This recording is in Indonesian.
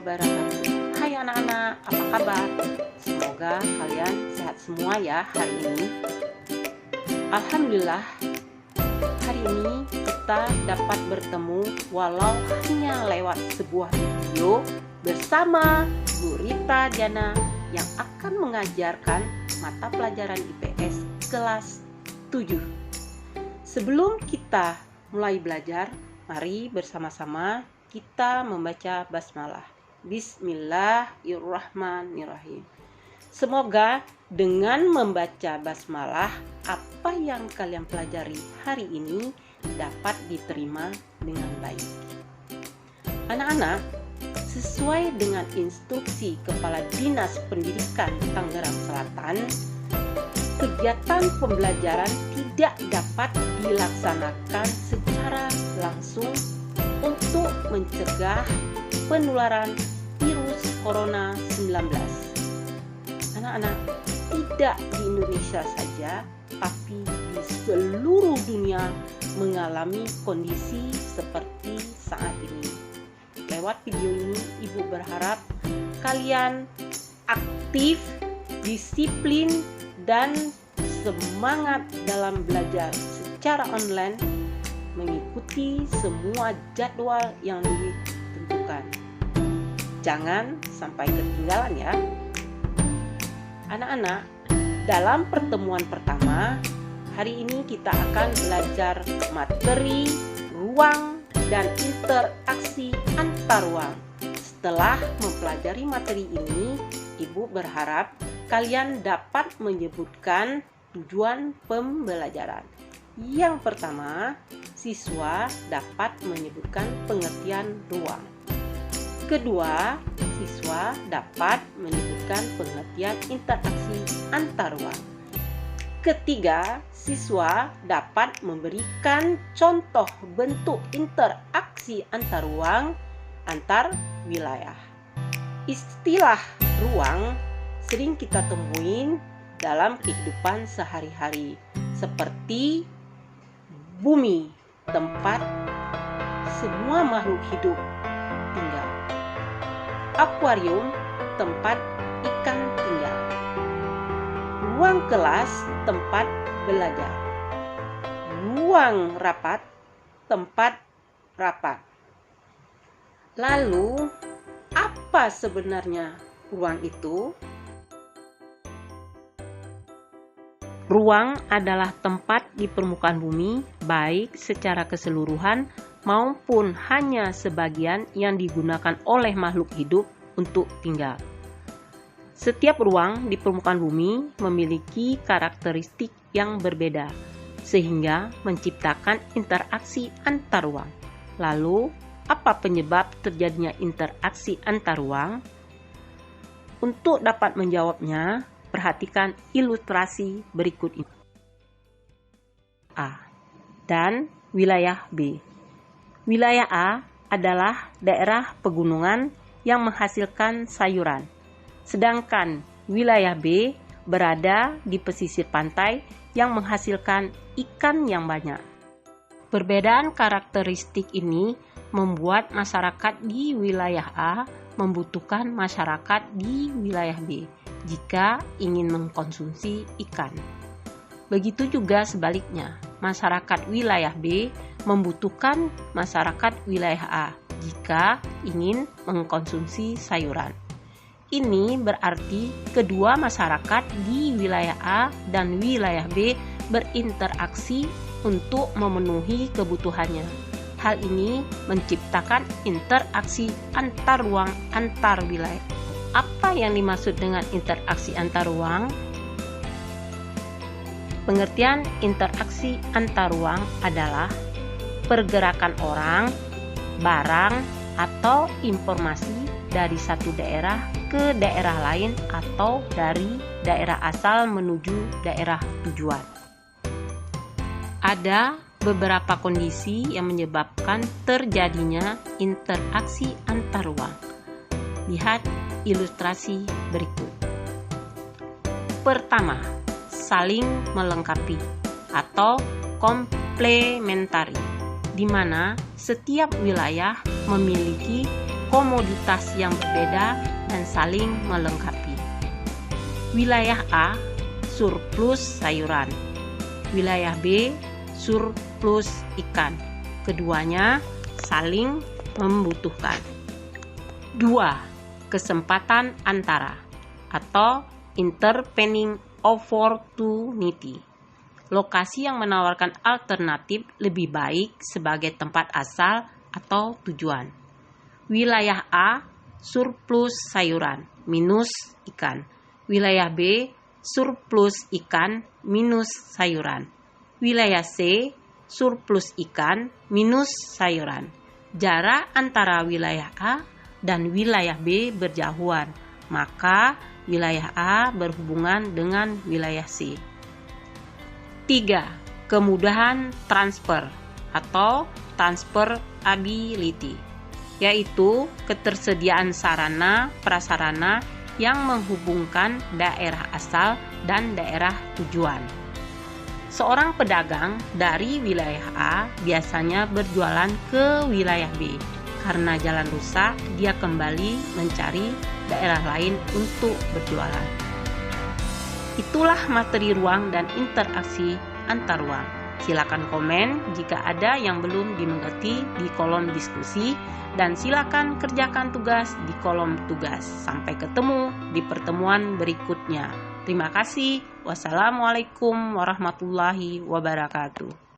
wabarakatuh. Hai anak-anak, apa kabar? Semoga kalian sehat semua ya hari ini. Alhamdulillah, hari ini kita dapat bertemu walau hanya lewat sebuah video bersama Bu Rita Diana yang akan mengajarkan mata pelajaran IPS kelas 7. Sebelum kita mulai belajar, mari bersama-sama kita membaca basmalah. Bismillahirrahmanirrahim. Semoga dengan membaca basmalah, apa yang kalian pelajari hari ini dapat diterima dengan baik. Anak-anak, sesuai dengan instruksi Kepala Dinas Pendidikan Tangerang Selatan, kegiatan pembelajaran tidak dapat dilaksanakan secara langsung untuk mencegah penularan virus Corona 19. Anak-anak, tidak di Indonesia saja, tapi di seluruh dunia mengalami kondisi seperti saat ini. Lewat video ini, Ibu berharap kalian aktif, disiplin, dan semangat dalam belajar secara online, mengikuti semua jadwal yang ditentukan. Jangan sampai ketinggalan ya. Anak-anak, dalam pertemuan pertama, hari ini kita akan belajar materi ruang dan interaksi antar ruang. Setelah mempelajari materi ini, Ibu berharap kalian dapat menyebutkan tujuan pembelajaran. Yang pertama, siswa dapat menyebutkan pengertian ruang. Kedua, siswa dapat menyebutkan pengertian interaksi antar ruang. Ketiga, siswa dapat memberikan contoh bentuk interaksi antar ruang antar wilayah. Istilah ruang sering kita temuin dalam kehidupan sehari-hari, seperti bumi, tempat semua makhluk hidup tinggal. Akuarium, tempat ikan tinggal. Ruang kelas, tempat belajar. Ruang rapat, tempat rapat. Lalu, apa sebenarnya ruang itu? Ruang adalah tempat di permukaan bumi, baik secara keseluruhan maupun hanya sebagian yang digunakan oleh makhluk hidup untuk tinggal. Setiap ruang di permukaan bumi memiliki karakteristik yang berbeda, sehingga menciptakan interaksi antar ruang. Lalu, apa penyebab terjadinya interaksi antar ruang? Untuk dapat menjawabnya, perhatikan ilustrasi berikut ini. A dan wilayah B. Wilayah A adalah daerah pegunungan yang menghasilkan sayuran, sedangkan wilayah B berada di pesisir pantai yang menghasilkan ikan yang banyak. Perbedaan karakteristik ini membuat masyarakat di wilayah A membutuhkan masyarakat di wilayah B jika ingin mengkonsumsi ikan. Begitu juga sebaliknya, masyarakat wilayah B membutuhkan masyarakat wilayah A jika ingin mengkonsumsi sayuran. Ini berarti kedua masyarakat di wilayah A dan wilayah B berinteraksi untuk memenuhi kebutuhannya. Hal ini menciptakan interaksi antar ruang antar wilayah. Apa yang dimaksud dengan interaksi antar ruang? Pengertian interaksi antar ruang adalah pergerakan orang, barang, atau informasi dari satu daerah ke daerah lain atau dari daerah asal menuju daerah tujuan. Ada beberapa kondisi yang menyebabkan terjadinya interaksi antar ruang. Lihat ilustrasi berikut. Pertama, saling melengkapi atau komplementari, di mana setiap wilayah memiliki komoditas yang berbeda dan saling melengkapi. Wilayah A, surplus sayuran. Wilayah B, surplus ikan. Keduanya saling membutuhkan. 2. Kesempatan antara atau intervening opportunity. Lokasi yang menawarkan alternatif lebih baik sebagai tempat asal atau tujuan. Wilayah A, surplus sayuran minus ikan. Wilayah B, surplus ikan minus sayuran. Wilayah C, surplus ikan minus sayuran. Jarak antara wilayah A dan wilayah B berjauhan, maka wilayah A berhubungan dengan wilayah C. 3. Kemudahan transfer atau transferability, yaitu ketersediaan sarana prasarana yang menghubungkan daerah asal dan daerah tujuan. Seorang pedagang dari wilayah A biasanya berjualan ke wilayah B. Karena jalan rusak, dia kembali mencari daerah lain untuk berjualan. Itulah materi ruang dan interaksi antar ruang. Silakan komen jika ada yang belum dimengerti di kolom diskusi, dan silakan kerjakan tugas di kolom tugas. Sampai ketemu di pertemuan berikutnya. Terima kasih. Wassalamualaikum warahmatullahi wabarakatuh.